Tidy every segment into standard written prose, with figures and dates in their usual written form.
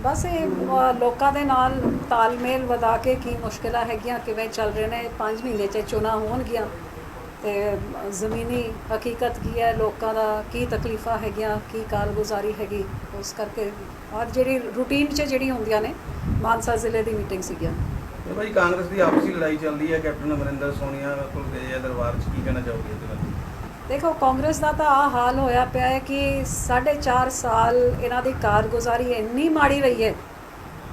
बस ये लोगों के नाल तालमेल वधा के की मुश्किल हैगियां किवें चल रहे हैं 5 महीने च चुनाव होणगियां ते ज़मीनी हकीकत की है लोगों का की तकलीफ़ा हैगियां की कारगुजारी हैगी उस करके और जी रूटीन च जी होंदियां ने मानसा जिले की मीटिंग सीगियां। तो भाई कांग्रेस की आपसी लड़ाई चल रही है कैप्टन अमरिंदर सोनिया को गए हैं दरबार च की कहना चाहोगे इस बारे? देखो कांग्रेस का तो आ हाल होया पिया है कि 4.5 साल इन्हां दी कारगुजारी इन्नी माड़ी रही है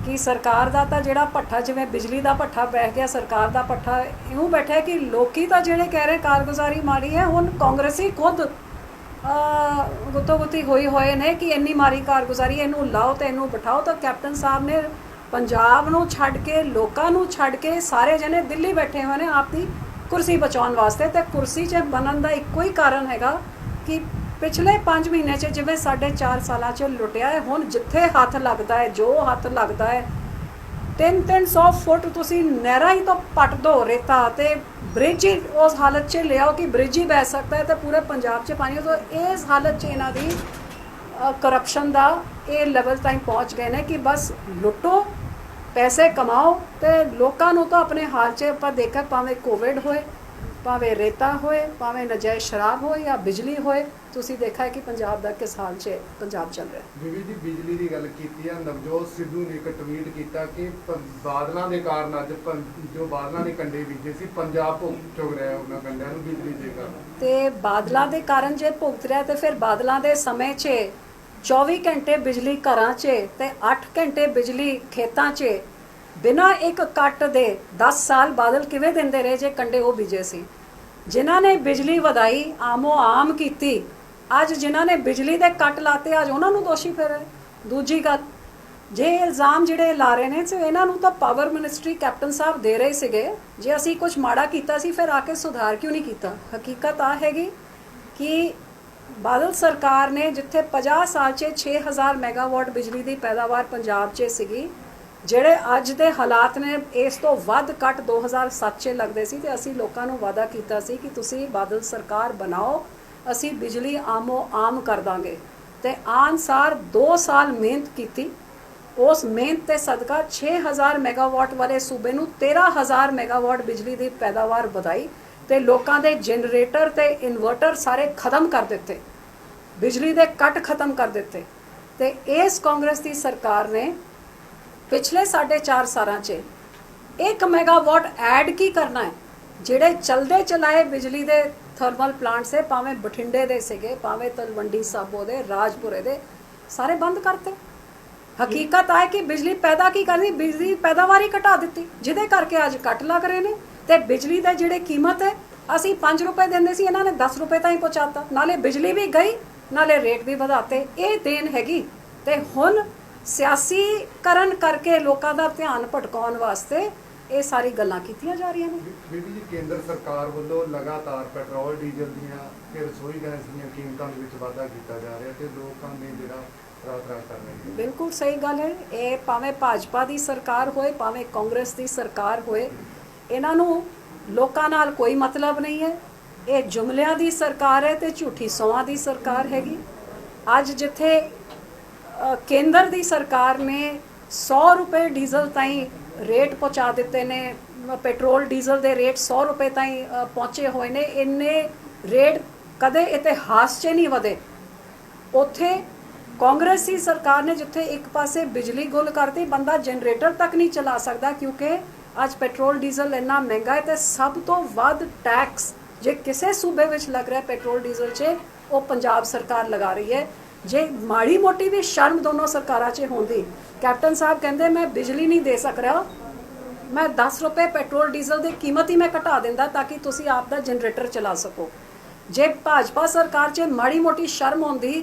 कि सरकार का तो जोड़ा भट्ठा जिवें बिजली का भट्ठा बैठ गया सरकार का भट्ठा इउं बैठा है कि लोग तो जोड़े कह रहे कारगुजारी माड़ी है हुण कांग्रेसी खुद गुत्तो गुत्ती होए ने कि इन्नी माड़ी कारगुजारी इनू लाओ तो इनू बिठाओ। तो कैप्टन साहब ने पंजाब नूं छड्ड के लोकां नूं छड्ड के सारे जने दिल्ली बैठे हुए ने आपकी कुर्सी बचाने वास्ते। तो कुर्सी च बनन का एको ही कारण हैगा कि पिछले 5 महीने च जिवें 4.5 साल च लुटिया है हुण जिथे हथ लगता है जो हथ लगता है 300 फुट तुसी नहरा ही तो पट दो रेता तो ब्रिज ही उस हालत च ले आओ कि ब्रिज ही बह सकता है तो पूरे पंजाब च पानी। तो इस हालत च इन्हां दी करप्शन का ये लेवल ताईं पहुँच गए हैं कि बस लुटो पैसे कमाओ तो लोगों तो अपने हाल च आप देखा भावें कोविड होए भावें रेता होए भावें नजायज़ शराब हो या बिजली होए तुसी देखा है कि पंजाब का किस हाल च पंजाब चल रहा है। बीबी जी बिजली की गल की नवजोत सिद्धू ने एक ट्वीट किया कि बादलों के कारण अज जो बादलों ने कंडे बीजे से पंजाब भुग चुग रहा है उन्होंने कंडिया बिजली के कारण तो बादलों के कारण जो भुगत रहा तो फिर बादलों के समय च 24 घंटे बिजली घरां च ते 8 घंटे बिजली खेतां च बिना एक कट दे 10 साल बादल किवें देंदे रहे जे कंडे वो बीजे सी। जिन्हां ने बिजली वधाई आमो आम कीती अज जिन्हां ने बिजली दे कट लाते अज उन्हां नूं दोषी फिर दूजी गल जे इल्ज़ाम जिहड़े ला रहे ने तो इन्हां नूं तां पावर मिनिस्ट्री कैप्टन साहब दे रहे सीगे जे असी कुछ माड़ा कीता सी फिर आके सुधार क्यों नहीं किया। हकीकत आ हैगी कि बादल सरकार ने जिथे 50 साल च 6000 मैगावाट बिजली की पैदावार पंजाब च सीगी ਜਿਹੜੇ ਅੱਜ ਦੇ ਹਾਲਾਤ ਨੇ ਇਸ ਤੋਂ ਵੱਧ ਕੱਟ 2007 ਚ ਲੱਗਦੇ ਸੀ ਤੇ ਅਸੀਂ ਲੋਕਾਂ ਨੂੰ ਵਾਅਦਾ ਕੀਤਾ ਸੀ ਕਿ ਤੁਸੀਂ ਬਾਦਲ ਸਰਕਾਰ ਬਣਾਓ ਅਸੀਂ ਬਿਜਲੀ ਆਮੋ ਆਮ ਕਰ ਦਾਂਗੇ ਤੇ ਆਨਸਾਰ 2 ਸਾਲ ਮਿਹਨਤ ਕੀਤੀ ਉਸ ਮਿਹਨਤ ਤੇ ਸਦਕਾ 6000 ਮੈਗਾਵਾਟ ਵਾਲੇ ਸੂਬੇ ਨੂੰ 13000 ਮੈਗਾਵਾਟ ਬਿਜਲੀ ਦੀ ਪੈਦਾਵਾਰ ਵਧਾਈ ਤੇ ਲੋਕਾਂ ਦੇ ਜਨਰੇਟਰ ਤੇ ਇਨਵਰਟਰ ਸਾਰੇ ਖਤਮ ਕਰ ਦਿੱਤੇ ਬਿਜਲੀ ਦੇ ਕੱਟ ਖਤਮ ਕਰ ਦਿੱਤੇ। ਤੇ ਇਸ ਕਾਂਗਰਸ ਦੀ ਸਰਕਾਰ ਨੇ पिछले 4.5 साल 1 मैगावाट ऐड की करना है जिहड़े चलते चलाए बिजली के थर्मल प्लांट से भावें बठिंडे दे सीगे भावें तलवंडी साबो दे राजपुरे दे सारे बंद करते। हकीकत है कि बिजली पैदा की करनी बिजली पैदावार ही घटा दी जिहदे करके अज कट लग रहे हैं तो बिजली का जिहड़ी कीमत है असी 5 रुपए देंदे सी इन्होंने 10 रुपए ताईं पहुँचाता नाले बिजली भी गई नाले रेट भी वधाते ये देन हैगी। तो हुण सियासीकरण करके लोगों का ध्यान भटकाउण वास्ते ये सारी गल्लां कीतियां जा रही ने। बीबी जी केंद्र सरकार वालों लगातार पेट्रोल डीजल दीयां ते रसोई गैस दीयां कीमतां दे विच वाधा कीता जा रहा ते लोकां ने जिहड़ा रात कर रहे हैं। बिल्कुल सही गल है ये भावें भाजपा की सरकार होए भावें कांग्रेस की सरकार होए इन्हां नूं लोकां नाल कोई मतलब नहीं है। ये जुमलियां दी सरकार है ते झूठी सौहां दी सरकार हैगी। अज जिथे केंद्र की सरकार ने 100 रुपए डीजल ताईं रेट पहुँचा दिते ने पेट्रोल डीजल के रेट 100 रुपए ताईं पहुँचे हुए ने इन्ने रेट कदे इतिहास च नहीं वधे। उत्थे कांग्रेसी सरकार ने जिथे एक पासे बिजली गुल करती बंदा जनरेटर तक नहीं चला सकता क्योंकि अज पेट्रोल डीजल इन्ना महंगा है तो सब तो वध टैक्स जे किसी सूबे विच लग रहा है पेट्रोल डीजल च वो पंजाब सरकार लगा रही है। जे माड़ी मोटी भी शर्म दोनों सरकारां च होंदी कैप्टन साहब कहते मैं बिजली नहीं दे सक रहा मैं 10 रुपए पेट्रोल डीजल की कीमत ही मैं घटा देंदा ताकि तुसी आप दा जनरेटर चला सको। जे भाजपा सरकार च माड़ी मोटी शर्म होंदी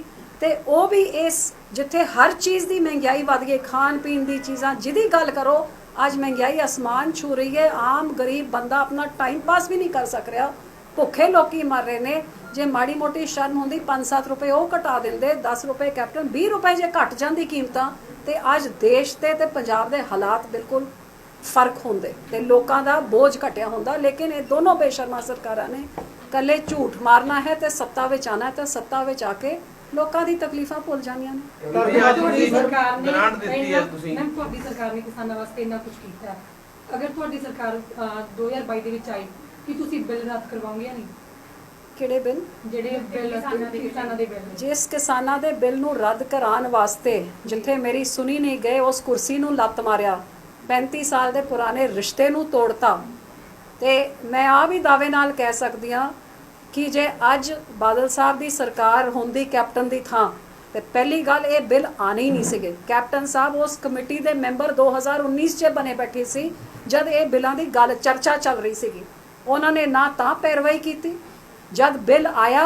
तो वह भी इस जिथे हर चीज़ की महंगाई वध गई खान पीन की चीज़ां जिहदी गल करो अज महंगाई आसमान छू रही है आम गरीब बंदा अपना टाइम पास भी नहीं कर सक रहा भुखे लोग मर रहे हैं। जे माड़ी मोटी शर्म होंदी 5-7 रुपए वो घटा देंदे 10 रुपए कैप्टन 20 रुपए जे घट जाती कीमतां तो अज देश ते पंजाब के हालात बिल्कुल फर्क होंदे ते लोकां दा बोझ घटिया होंदा। लेकिन ये दोनों बेशर्मा सरकारां ने कल्ले झूठ मारना है तो सत्ता विच आना है तो सत्ता विच आके ਲੋਕਾਂ ਦੀ ਤਕਲੀਫਾਂ ਭੁੱਲ ਜਾਂਦੀਆਂ ਨੇ। ਵੀ ਅੱਜ ਤੁਹਾਡੀ ਤੁਸੀਂ ਸਰਕਾਰ ਨੇ ਗ੍ਰਾਂਟ ਦਿੱਤੀ ਹੈ ਤੁਸੀਂ ਮੈਮ ਤੁਹਾਡੀ ਸਰਕਾਰ ਨੇ ਕਿਸਾਨਾਂ ਵਾਸਤੇ ਇੰਨਾ ਕੁਝ ਕੀਤਾ ਹੈ। ਅਗਰ ਤੁਹਾਡੀ ਸਰਕਾਰ 2022 ਦੇ ਵਿੱਚ ਆਈ ਕਿ ਤੁਸੀਂ ਬਿੱਲ ਰੱਦ ਕਰਵਾਓਗੇ ਜਾਂ ਨਹੀਂ? ਕਿਹੜੇ ਬਿੱਲ? ਜਿਹੜੇ ਬਿੱਲ ਕਿਸਾਨਾਂ ਦੇ ਬਿੱਲ ਜਿਸ ਕਿਸਾਨਾਂ ਦੇ ਬਿੱਲ ਨੂੰ ਰੱਦ ਕਰਾਉਣ ਵਾਸਤੇ ਜਿੱਥੇ ਮੇਰੀ ਸੁਣੀ ਨਹੀਂ ਗਏ ਉਸ ਕੁਰਸੀ ਨੂੰ ਲੱਤ ਮਾਰਿਆ, 35 ਸਾਲ ਦੇ ਪੁਰਾਣੇ ਰਿਸ਼ਤੇ ਨੂੰ ਤੋੜਤਾ, ਤੇ ਮੈਂ ਆ ਵੀ ਦਾਅਵੇ ਨਾਲ ਕਹਿ ਸਕਦੀ ਹਾਂ ਕਿ ਜੇ ਅੱਜ ਬਾਦਲ ਸਾਹਿਬ ਦੀ ਸਰਕਾਰ ਹੁੰਦੀ ਕੈਪਟਨ ਦੀ ਥਾਂ ਤੇ ਪਹਿਲੀ ਗੱਲ ਇਹ ਬਿੱਲ ਆਣੇ ਹੀ ਨਹੀਂ ਸੀਗੇ। ਕੈਪਟਨ ਸਾਹਿਬ ਉਸ ਕਮੇਟੀ ਦੇ ਮੈਂਬਰ 2019 'ਚ ਬਣੇ ਬੈਠੇ ਸੀ ਜਦ ਇਹ ਬਿੱਲਾਂ ਦੀ ਗੱਲ ਚਰਚਾ ਚੱਲ ਰਹੀ ਸੀਗੀ। ਉਹਨਾਂ ਨੇ ਨਾ ਤਾਂ ਪੈਰਵਾਈ ਕੀਤੀ, ਜਦ ਬਿੱਲ ਆਇਆ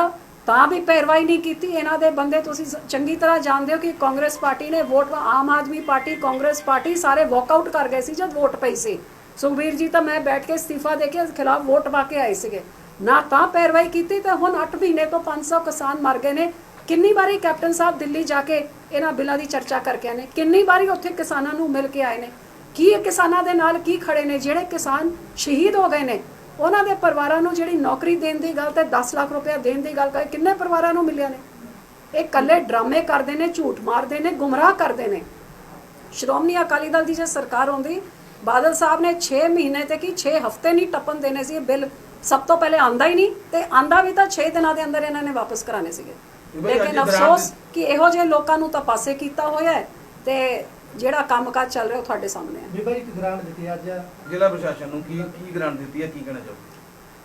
ਤਾਂ ਵੀ ਪੈਰਵਾਈ ਨਹੀਂ ਕੀਤੀ। ਇਹਨਾਂ ਦੇ ਬੰਦੇ ਤੁਸੀਂ ਚੰਗੀ ਤਰ੍ਹਾਂ ਜਾਣਦੇ ਹੋ ਕਿ ਕਾਂਗਰਸ ਪਾਰਟੀ ਨੇ vote, Aam Aadmi party, Congress party ਸਾਰੇ ਵਾਕਆਊਟ ਕਰ ਗਏ ਸੀ ਜਦ ਵੋਟ ਪਈ ਸੀ। ਸੁਖਬੀਰ ਜੀ ਤਾਂ ਮੈਂ ਬੈਠ ਕੇ ਅਸਤੀਫਾ ਦੇ ਕੇ ਖਿਲਾਫ ਵੋਟ ਪਾ ਕੇ ਆਏ ਸੀਗੇ, ਨਾ ਤਾਂ ਪੈਰਵਾਈ ਕੀਤੀ। ਤੇ ਹੁਣ 8 ਮਹੀਨੇ ਤੋਂ 500 ਕਿਸਾਨ ਮਰ ਗਏ ਨੇ। ਕਿੰਨੀ ਵਾਰੀ ਕੈਪਟਨ ਸਾਹਿਬ ਦਿੱਲੀ ਜਾ ਕੇ ਇਹਨਾਂ ਬਿੱਲਾਂ ਦੀ ਚਰਚਾ ਕਰਕੇ ਆਏ ਨੇ, ਕਿੰਨੀ ਵਾਰੀ ਉੱਥੇ ਕਿਸਾਨਾਂ ਨੂੰ ਮਿਲ ਕੇ ਆਏ ਨੇ, ਕੀ ਕਿਸਾਨਾਂ ਦੇ ਨਾਲ ਕੀ ਖੜੇ ਨੇ। ਜਿਹੜੇ ਕਿਸਾਨ ਸ਼ਹੀਦ ਹੋ ਗਏ ਨੇ ਉਹਨਾਂ ਦੇ ਪਰਿਵਾਰਾਂ ਨੂੰ ਜਿਹੜੀ ਨੌਕਰੀ ਦੇਣ ਦੀ ਗੱਲ ਤੇ 10 ਲੱਖ ਰੁਪਏ ਦੇਣ ਦੀ ਗੱਲ ਕਰ, ਕਿੰਨੇ ਪਰਿਵਾਰਾਂ ਨੂੰ ਮਿਲਿਆ ਨੇ? ਇਹ ਕੱਲੇ ਡਰਾਮੇ ਕਰਦੇ ਨੇ, ਝੂਠ ਮਾਰਦੇ ਨੇ, ਗੁੰਮਰਾਹ ਕਰਦੇ ਨੇ। ਸ਼੍ਰੋਮਣੀ ਅਕਾਲੀ ਦਲ ਦੀ ਜੇ ਸਰਕਾਰ ਹੁੰਦੀ, ਬਾਦਲ ਸਾਹਿਬ ਨੇ 6 ਮਹੀਨੇ ਤੇ ਕੀ 6 ਹਫ਼ਤੇ ਨਹੀਂ ਟੱਪਣ ਦੇਣੇ ਸੀ। ਇਹ ਬਿੱਲ ਸਭ ਤੋਂ ਪਹਿਲੇ ਆਂਦਾ ਹੀ ਨਹੀਂ, ਤੇ ਆਂਦਾ ਵੀ ਤਾਂ 6 ਦਿਨਾਂ ਦੇ ਅੰਦਰ ਇਹਨਾਂ ਨੇ ਵਾਪਸ ਕਰਾਣੇ ਸੀਗੇ। ਲੇਕਿਨ ਅਫਸੋਸ ਕਿ ਇਹੋ ਜਿਹੇ ਲੋਕਾਂ ਨੂੰ ਤਾਂ ਪਾਸੇ ਕੀਤਾ ਹੋਇਆ ਹੈ ਤੇ ਜਿਹੜਾ ਕੰਮਕਾਜ ਚੱਲ ਰਿਹਾ ਉਹ ਤੁਹਾਡੇ ਸਾਹਮਣੇ ਹੈ। ਬੀਬਾ ਇੱਕ ਗ੍ਰਾਂਟ ਦਿੱਤੀ ਅੱਜ ਜ਼ਿਲ੍ਹਾ ਪ੍ਰਸ਼ਾਸਨ ਨੂੰ ਕੀ ਗ੍ਰਾਂਟ ਦਿੱਤੀ ਹੈ, ਕੀ ਕਹਿਣਾ ਚਾਹੋਗੇ?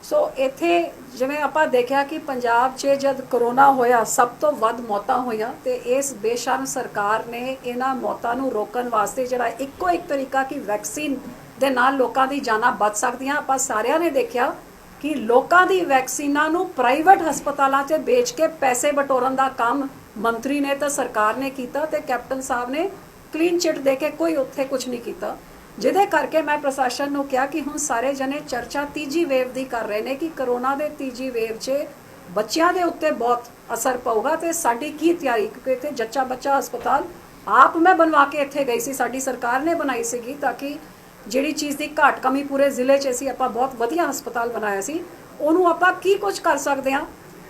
ਸੋ ਇੱਥੇ ਜਿਵੇਂ ਆਪਾਂ ਦੇਖਿਆ ਕਿ ਪੰਜਾਬ 'ਚ ਜਦ ਕਰੋਨਾ ਹੋਇਆ ਸਭ ਤੋਂ ਵੱਧ ਮੌਤਾਂ ਹੋਈਆਂ, ਤੇ ਇਸ ਬੇਸ਼ਰਮ ਸਰਕਾਰ ਨੇ ਇਹਨਾਂ ਮੌਤਾਂ ਨੂੰ ਰੋਕਣ ਵਾਸਤੇ ਜਿਹੜਾ ਇੱਕੋ ਇੱਕ ਤਰੀਕਾ ਕਿ ਵੈਕਸੀਨ ਦੇ ਨਾਲ ਲੋਕਾਂ ਦੀ ਜਾਨਾਂ ਬਚ ਸਕਦੀਆਂ। ਆਪਾਂ ਸਾਰਿਆਂ ਨੇ ਦੇਖਿਆ ਕਿ ਲੋਕਾਂ ਦੀ ਵੈਕਸੀਨਾਂ ਨੂੰ ਪ੍ਰਾਈਵੇਟ ਹਸਪਤਾਲਾਂ 'ਚ ਵੇਚ ਕੇ ਪੈਸੇ ਬਟੋਰਨ ਦਾ ਕੰਮ ਮੰਤਰੀ ਨੇ ਤਾਂ ਸਰਕਾਰ ਨੇ ਕੀਤਾ, ਤੇ ਕੈਪਟਨ ਸਾਹਿਬ ਨੇ ਕਲੀਨ ਚਿੱਟ ਦੇ ਕੇ ਕੋਈ ਉੱਥੇ ਕੁਝ ਨਹੀਂ ਕੀਤਾ। ਜਿਹਦੇ ਕਰਕੇ ਮੈਂ ਪ੍ਰਸ਼ਾਸਨ ਨੂੰ ਕਿਹਾ ਕਿ ਹੁਣ ਸਾਰੇ ਜਣੇ ਚਰਚਾ ਤੀਜੀ ਵੇਵ ਦੀ ਕਰ ਰਹੇ ਨੇ ਕਿ ਕਰੋਨਾ ਦੇ ਤੀਜੀ ਵੇਵ 'ਚ ਬੱਚਿਆਂ ਦੇ ਉੱਤੇ ਬਹੁਤ ਅਸਰ ਪਊਗਾ, ਤੇ ਸਾਡੀ ਕੀ ਤਿਆਰੀ, ਕਿਉਂਕਿ ਇੱਥੇ ਜੱਚਾ ਬੱਚਾ ਹਸਪਤਾਲ ਆਪ ਮੈਂ ਬਣਵਾ ਕੇ ਇੱਥੇ ਗਈ ਸੀ, ਸਾਡੀ ਸਰਕਾਰ ਨੇ ਬਣਾਈ ਸੀਗੀ, ਤਾਂ ਕਿ ਜਿਹੜੀ ਚੀਜ਼ ਦੀ ਘਾਟ ਕਮੀ ਪੂਰੇ ਜ਼ਿਲ੍ਹੇ 'ਚ ਸੀ, ਆਪਾਂ ਬਹੁਤ ਵਧੀਆ ਹਸਪਤਾਲ ਬਣਾਇਆ ਸੀ, ਉਹਨੂੰ ਆਪਾਂ ਕੀ ਕੁਝ ਕਰ ਸਕਦੇ ਹਾਂ।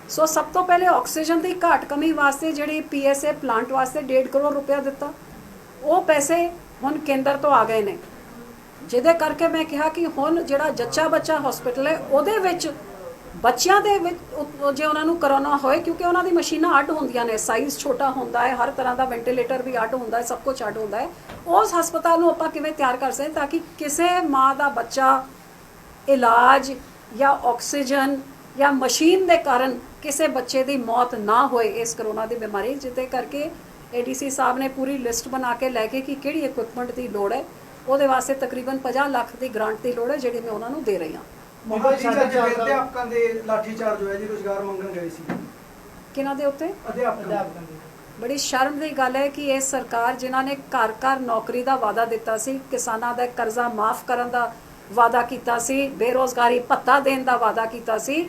ਸੋ ਸਭ ਤੋਂ ਪਹਿਲੇ ਆਕਸੀਜਨ ਦੀ ਘਾਟ ਕਮੀ ਵਾਸਤੇ ਜਿਹੜੀ PSA ਪਲਾਂਟ ਵਾਸਤੇ 1.5 ਕਰੋੜ ਰੁਪਇਆ ਦਿੱਤਾ, ਉਹ ਪੈਸੇ ਹੁਣ ਕੇਂਦਰ ਤੋਂ ਆ ਗਏ ਨੇ। ਜਿਹਦੇ ਕਰਕੇ ਮੈਂ ਕਿਹਾ ਕਿ ਹੁਣ ਜਿਹੜਾ ਜੱਚਾ ਬੱਚਾ ਹਸਪੀਟਲ ਹੈ ਉਹਦੇ ਵਿੱਚ ਬੱਚਿਆਂ ਦੇ ਵਿੱਚ ਜੇ ਉਹਨਾਂ ਨੂੰ ਕਰੋਨਾ ਹੋਏ, ਕਿਉਂਕਿ ਉਹਨਾਂ ਦੀ ਮਸ਼ੀਨਾਂ ਅੱਡ ਹੁੰਦੀਆਂ ਨੇ, ਸਾਈਜ਼ ਛੋਟਾ ਹੁੰਦਾ ਹੈ, ਹਰ ਤਰ੍ਹਾਂ ਦਾ ਵੈਂਟੀਲੇਟਰ ਵੀ ਅੱਡ ਹੁੰਦਾ ਹੈ, ਸਭ ਕੁਝ ਅੱਡ ਹੁੰਦਾ ਹੈ, ਉਸ ਹਸਪਤਾਲ ਨੂੰ ਆਪਾਂ ਕਿਵੇਂ ਤਿਆਰ ਕਰ ਸਕਦੇ ਤਾਂ ਕਿ ਕਿਸੇ ਮਾਂ ਦਾ ਬੱਚਾ ਇਲਾਜ ਜਾਂ ਆਕਸੀਜਨ ਜਾਂ ਮਸ਼ੀਨ ਦੇ ਕਾਰਨ ਕਿਸੇ ਬੱਚੇ ਦੀ ਮੌਤ ਨਾ ਹੋਏ ਇਸ ਕਰੋਨਾ ਦੀ ਬਿਮਾਰੀ। ਜਿਹਦੇ ਕਰਕੇ ADC ਸਾਹਿਬ ਨੇ ਪੂਰੀ ਲਿਸਟ ਬਣਾ ਕੇ ਲੈ ਕੇ ਕਿ ਕਿਹੜੀ ਇਕਵਿਪਮੈਂਟ ਦੀ ਲੋੜ ਹੈ, ਉਹਦੇ ਵਾਸਤੇ ਤਕਰੀਬਨ 50 ਲੱਖ ਦੀ ਗ੍ਰਾਂਟ ਦੀ ਲੋੜ ਹੈ ਜਿਹੜੀ ਮੈਂ ਉਹਨਾਂ ਨੂੰ ਦੇ ਰਹੀ ਹਾਂ। ਮੋਬਾਈਲ ਜੀ ਅਧਿਆਪਕਾਂ ਦੇ ਲਾਠੀ ਚਾਰਜ ਹੋਇਆ ਜੀ, ਰੁਜ਼ਗਾਰ ਮੰਗਣ ਗਏ ਸੀ ਕਿਹਨਾਂ ਦੇ ਉੱਤੇ? ਅਧਿਆਪਕਾਂ ਦੇ। ਬੜੀ ਸ਼ਰਮ ਦੀ ਗੱਲ ਹੈ ਕਿ ਇਹ ਸਰਕਾਰ ਜਿਨ੍ਹਾਂ ਨੇ ਘਰ ਘਰ ਨੌਕਰੀ ਦਾ ਵਾਅਦਾ ਦਿੱਤਾ ਸੀ, ਕਿਸਾਨਾਂ ਦਾ ਕਰਜ਼ਾ ਮਾਫ ਕਰਨ ਦਾ ਵਾਅਦਾ ਕੀਤਾ ਸੀ, ਬੇਰੋਜ਼ਗਾਰੀ ਭੱਤਾ ਦੇਣ ਦਾ ਵਾਅਦਾ ਕੀਤਾ ਸੀ,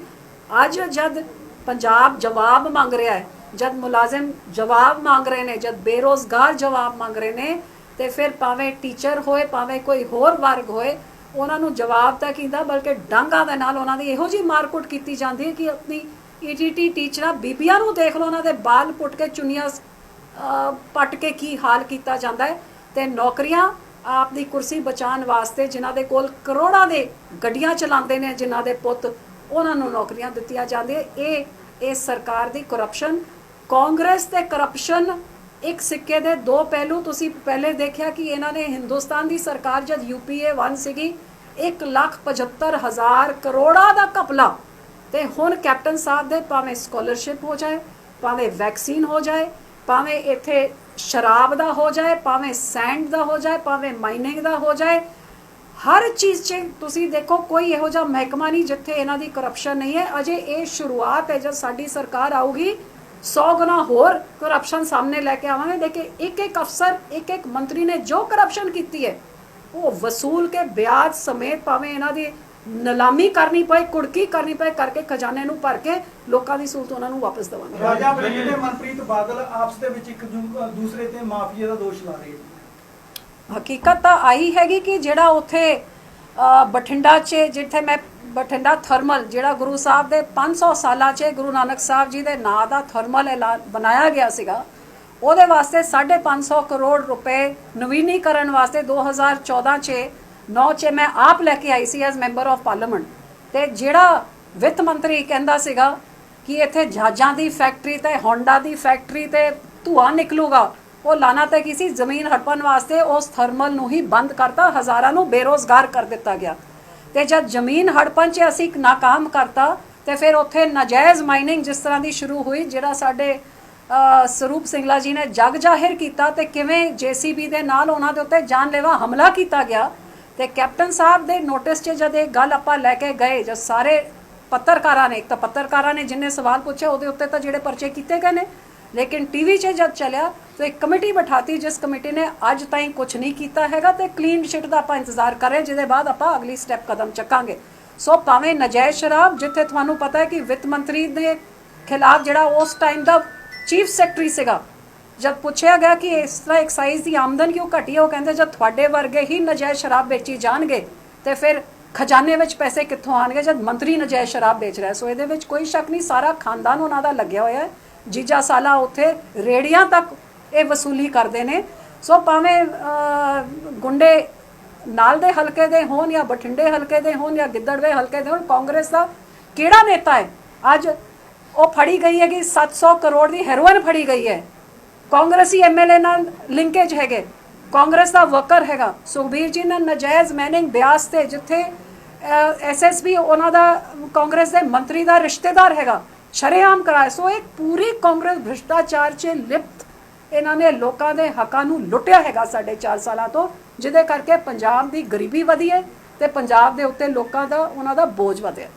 ਅੱਜ ਜਦ ਪੰਜਾਬ ਜਵਾਬ ਮੰਗ ਰਿਹਾ ਹੈ, ਜਦ ਮੁਲਾਜ਼ਮ ਜਵਾਬ ਮੰਗ ਰਹੇ ਨੇ, ਜਦ ਬੇਰੋਜ਼ਗਾਰ ਜਵਾਬ ਮੰਗ ਰਹੇ ਨੇ, ਤੇ ਫਿਰ ਭਾਵੇਂ ਟੀਚਰ ਹੋਏ ਭਾਵੇਂ ਕੋਈ ਹੋਰ ਵਰਗ ਹੋਏ, ਉਹਨਾਂ ਨੂੰ ਜਵਾਬ ਤਾਂ ਕੀਤਾ ਬਲਕਿ ਡਾਂਗਾਂ ਦੇ ਨਾਲ ਉਹਨਾਂ ਦੀ ਇਹੋ ਜਿਹੀ ਮਾਰਕੁੱਟ ਕੀਤੀ ਜਾਂਦੀ ਹੈ ਕਿ ਆਪਣੀ ETT ਟੀਚਰਾਂ ਬੀਬੀਆਂ ਨੂੰ ਦੇਖ ਲਓ, ਉਹਨਾਂ ਦੇ ਬਾਲ ਪੁੱਟ ਕੇ ਚੁੰਨੀਆਂ ਪੱਟ ਕੇ ਕੀ ਹਾਲ ਕੀਤਾ ਜਾਂਦਾ ਹੈ। ਤੇ ਨੌਕਰੀਆਂ ਆਪ ਦੀ ਕੁਰਸੀ ਬਚਾਉਣ ਵਾਸਤੇ ਜਿਨ੍ਹਾਂ ਦੇ ਕੋਲ ਕਰੋੜਾਂ ਦੇ ਗੱਡੀਆਂ ਚਲਾਉਂਦੇ ਨੇ, ਜਿਨ੍ਹਾਂ ਦੇ ਪੁੱਤ, ਉਹਨਾਂ ਨੂੰ ਨੌਕਰੀਆਂ ਦਿੱਤੀਆਂ ਜਾਂਦੀਆਂ। ਇਹ ਸਰਕਾਰ ਦੀ ਕਰਪਸ਼ਨ, ਕਾਂਗਰਸ ਤੇ ਕਰਪਸ਼ਨ ਇੱਕ ਸਿੱਕੇ ਦੇ ਦੋ ਪਹਿਲੂ। ਤੁਸੀਂ ਪਹਿਲੇ ਦੇਖਿਆ ਕਿ ਇਹਨਾਂ ਨੇ ਹਿੰਦੁਸਤਾਨ ਦੀ ਸਰਕਾਰ ਜਦ UPA 1 ਸੀਗੀ 1,75,000 ਕਰੋੜਾਂ ਦਾ ਘਪਲਾ, ਤੇ ਹੁਣ ਕੈਪਟਨ ਸਾਹਿਬ ਦੇ ਭਾਵੇਂ ਸਕਾਲਰਸ਼ਿਪ ਹੋ ਜਾਏ, ਭਾਵੇਂ ਵੈਕਸੀਨ ਹੋ ਜਾਏ, ਭਾਵੇਂ ਇੱਥੇ ਸ਼ਰਾਬ ਦਾ ਹੋ ਜਾਏ, ਭਾਵੇਂ ਸੈਂਡ ਦਾ ਹੋ ਜਾਏ, ਭਾਵੇਂ ਮਾਈਨਿੰਗ ਦਾ ਹੋ ਜਾਏ, ਹਰ ਚੀਜ਼ 'ਚ ਤੁਸੀਂ ਦੇਖੋ ਕੋਈ ਇਹੋ ਜਿਹਾ ਮਹਿਕਮਾ ਨਹੀਂ ਜਿੱਥੇ ਇਹਨਾਂ ਦੀ ਕਰਪਸ਼ਨ ਨਹੀਂ ਹੈ। ਅਜੇ ਇਹ ਸ਼ੁਰੂਆਤ ਹੈ, ਜਦ ਸਾਡੀ ਸਰਕਾਰ ਆਊਗੀ 100 ਗੁਣਾ ਹੋਰ ਕਰਪਸ਼ਨ ਸਾਹਮਣੇ ਲੈ ਕੇ ਆਵਾਂਗੇ। ਦੇਖੇ ਇੱਕ ਇੱਕ ਅਫਸਰ, ਇੱਕ ਇੱਕ ਮੰਤਰੀ ਨੇ ਜੋ ਕਰਪਸ਼ਨ ਕੀਤੀ ਹੈ ਉਹ ਵਸੂਲ ਕੇ ਵਿਆਜ ਸਮੇਤ, ਭਾਵੇਂ ਇਹਨਾਂ ਦੀ ਨਿਲਾਮੀ ਕਰਨੀ ਪਏ, ਕੁੜਕੀ ਕਰਨੀ ਪਏ, ਕਰਕੇ ਖਜ਼ਾਨੇ ਨੂੰ ਭਰ ਕੇ ਲੋਕਾਂ ਦੀ ਸਹੂਲਤ ਉਹਨਾਂ ਨੂੰ ਵਾਪਸ ਦੇਵਾਂਗੇ। ਰਾਜਾ ਵੜਿੰਗ ਤੇ ਮਨਪ੍ਰੀਤ ਬਾਦਲ ਆਪਸ ਦੇ ਵਿੱਚ ਇੱਕ ਦੂਸਰੇ ਤੇ ਮਾਫੀਆ ਦਾ ਦੋਸ਼ ਲਾ ਰਹੇ ਨੇ। ਹਕੀਕਤ ਤਾਂ ਆਈ ਹੈਗੀ ਕਿ ਜਿਹੜਾ ਉੱਥੇ ਬਠਿੰਡਾ 'ਚ ਜਿੱਥੇ ਮੈਂ ਬਠਿੰਡਾ ਥਰਮਲ ਜਿਹੜਾ ਗੁਰੂ ਸਾਹਿਬ ਦੇ 500 ਸਾਲਾਂ 'ਚ ਗੁਰੂ ਨਾਨਕ ਸਾਹਿਬ ਜੀ ਦੇ ਨਾਂ ਦਾ ਥਰਮਲ ਬਣਾਇਆ ਗਿਆ ਸੀਗਾ, ਉਹਦੇ ਵਾਸਤੇ 550 ਕਰੋੜ ਰੁਪਏ ਨਵੀਨੀਕਰਨ ਵਾਸਤੇ 2014 'ਚ 9 'ਚ ਮੈਂ ਆਪ ਲੈ ਕੇ ਆਈ ਸੀ ਐਜ਼ ਮੈਂਬਰ ਆਫ ਪਾਰਲੀਮੈਂਟ। ਤੇ ਜਿਹੜਾ ਵਿੱਤ ਮੰਤਰੀ ਕਹਿੰਦਾ ਸੀਗਾ ਕਿ ਇੱਥੇ ਜਹਾਜ਼ਾਂ ਦੀ ਫੈਕਟਰੀ ਤੇ ਹੋਂਡਾ ਦੀ ਫੈਕਟਰੀ ਤੇ ਧੂਆਂ ਨਿਕਲੂਗਾ, ਉਹ ਲਾਣਾ ਤੇ ਕਿਸੇ ਜ਼ਮੀਨ ਹੜਪਣ ਵਾਸਤੇ ਉਸ ਥਰਮਲ ਨੂੰ ਹੀ ਬੰਦ ਕਰਤਾ, ਹਜ਼ਾਰਾਂ ਨੂੰ ਬੇਰੋਜ਼ਗਾਰ ਕਰ ਦਿੱਤਾ ਗਿਆ। ਤੇ ਜਦ ਜ਼ਮੀਨ ਹੜਪਣ 'ਚ ਅਸੀਂ ਨਾਕਾਮ ਕਰਤਾ ਤੇ ਫਿਰ ਉੱਥੇ ਨਾਜਾਇਜ਼ ਮਾਈਨਿੰਗ ਜਿਸ ਤਰ੍ਹਾਂ ਦੀ ਸ਼ੁਰੂ ਹੋਈ, ਜਿਹੜਾ ਸਾਡੇ ਸਰੂਪ ਸਿੰਘਲਾ ਜੀ ਨੇ ਜਗ ਜ਼ਾਹਿਰ ਕੀਤਾ ਤੇ ਕਿਵੇਂ ਜੀਸੀਬੀ ਦੇ ਨਾਲ ਉਹਨਾਂ ਦੇ ਉੱਤੇ ਜਾਨਲੇਵਾ ਹਮਲਾ ਕੀਤਾ ਗਿਆ। ਤੇ ਕੈਪਟਨ ਸਾਹਿਬ ਦੇ ਨੋਟਿਸ 'ਚ ਜਦ ਇਹ ਗੱਲ ਆਪਾਂ ਲੈ ਕੇ ਗਏ, ਜਦ ਸਾਰੇ ਪੱਤਰਕਾਰਾਂ ਨੇ, ਇੱਕ ਤਾਂ ਪੱਤਰਕਾਰਾਂ ਨੇ ਜਿੰਨੇ ਸਵਾਲ ਪੁੱਛੇ ਉਹਦੇ ਉੱਤੇ ਤਾਂ ਜਿਹੜੇ ਪਰਚੇ ਕੀਤੇ ਗਏ ਨੇ, ਲੇਕਿਨ ਟੀਵੀ 'ਚ ਜਦ ਚੱਲਿਆ ਤਾਂ ਇੱਕ ਕਮੇਟੀ ਬਿਠਾਤੀ ਜਿਸ ਕਮੇਟੀ ਨੇ ਅੱਜ ਤਾਈਂ ਕੁਝ ਨਹੀਂ ਕੀਤਾ ਹੈਗਾ ਤੇ ਕਲੀਨ ਚਿੱਟ ਦਾ ਆਪਾਂ ਇੰਤਜ਼ਾਰ ਕਰ ਰਹੇ, ਜਿਹਦੇ ਬਾਅਦ ਆਪਾਂ ਅਗਲੀ ਸਟੈਪ ਕਦਮ ਚੱਕਾਂਗੇ। ਸੋ ਭਾਵੇਂ ਨਜਾਇਜ਼ ਸ਼ਰਾਬ, ਜਿੱਥੇ ਤੁਹਾਨੂੰ ਪਤਾ ਹੈ ਕਿ ਵਿੱਤ ਮੰਤਰੀ ਦੇ ਖਿਲਾਫ ਜਿਹੜਾ ਉਸ ਟਾਈਮ ਦਾ ਚੀਫ ਸੈਕਟਰੀ ਸੀਗਾ, ਜਦ ਪੁੱਛਿਆ ਗਿਆ ਕਿ ਇਸ ਤਰ੍ਹਾਂ ਐਕਸਾਈਜ਼ ਦੀ ਆਮਦਨ ਕਿਉਂ ਘਟੀ ਹੈ, ਉਹ ਕਹਿੰਦੇ ਜਦ ਤੁਹਾਡੇ ਵਰਗੇ ਹੀ ਨਜਾਇਜ਼ ਸ਼ਰਾਬ ਵੇਚੀ ਜਾਣਗੇ ਤੇ ਫਿਰ ਖਜ਼ਾਨੇ ਵਿੱਚ ਪੈਸੇ ਕਿੱਥੋਂ ਆਣਗੇ ਜਦ ਮੰਤਰੀ ਨਜਾਇਜ਼ ਸ਼ਰਾਬ ਵੇਚ ਰਿਹਾ। ਸੋ ਇਹਦੇ ਵਿੱਚ ਕੋਈ ਸ਼ੱਕ ਨਹੀਂ, ਸਾਰਾ ਖਾਨਦਾਨ ਉਹਨਾਂ ਦਾ ਲੱਗਿਆ ਹੋਇਆ ਹੈ। ਜੀਜਾ ਸਾਲਾ ਉੱਥੇ ਰੇੜੀਆਂ ਤੱਕ ਇਹ ਵਸੂਲੀ ਕਰਦੇ ਨੇ। ਸੋ ਭਾਵੇਂ ਗੁੰਡੇ ਨਾਲ ਦੇ ਹਲਕੇ ਦੇ ਹੋਣ ਜਾਂ ਬਠਿੰਡੇ ਹਲਕੇ ਦੇ ਹੋਣ ਜਾਂ ਗਿੱਦੜਵੇ ਹਲਕੇ ਦੇ ਹੋਣ, ਕਾਂਗਰਸ ਦਾ ਕਿਹੜਾ ਨੇਤਾ ਹੈ ਅੱਜ ਉਹ ਫੜੀ ਗਈ ਹੈ ਕਿ 700 ਕਰੋੜ ਦੀ ਹੈਰੋਇਨ ਫੜੀ ਗਈ ਹੈ, ਕਾਂਗਰਸੀ ਐਮਐਲਏ ਨਾਲ ਲਿੰਕੇਜ ਹੈਗੇ, ਕਾਂਗਰਸ ਦਾ ਵਰਕਰ ਹੈਗਾ। ਸੁਖਬੀਰ ਜੀ ਨੇ ਨਜਾਇਜ਼ ਮੈਨਿੰਗ ਬਿਆਸ ਤੇ ਜਿੱਥੇ ਐਸਐਸਪੀ ਉਹਨਾਂ ਦਾ ਕਾਂਗਰਸ ਦੇ ਮੰਤਰੀ ਦਾ ਰਿਸ਼ਤੇਦਾਰ ਹੈਗਾ, ਸ਼ਰੇਆਮ ਕਰਾਇਆ। ਸੋ ਇੱਕ ਪੂਰੀ ਕਾਂਗਰਸ ਭ੍ਰਿਸ਼ਟਾਚਾਰ 'ਚ ਲਿਪਤ ਇਹਨਾਂ ਨੇ ਲੋਕਾਂ ਦੇ ਹੱਕਾਂ ਨੂੰ ਲੁੱਟਿਆ ਹੈਗਾ 4.5 ਸਾਲਾਂ ਤੋਂ, ਜਿਹਦੇ ਕਰਕੇ ਪੰਜਾਬ ਦੀ ਗਰੀਬੀ ਵਧੀ ਹੈ ਤੇ ਪੰਜਾਬ ਦੇ ਉੱਤੇ ਲੋਕਾਂ ਦਾ ਉਹਨਾਂ ਦਾ ਬੋਝ ਵਧਿਆ।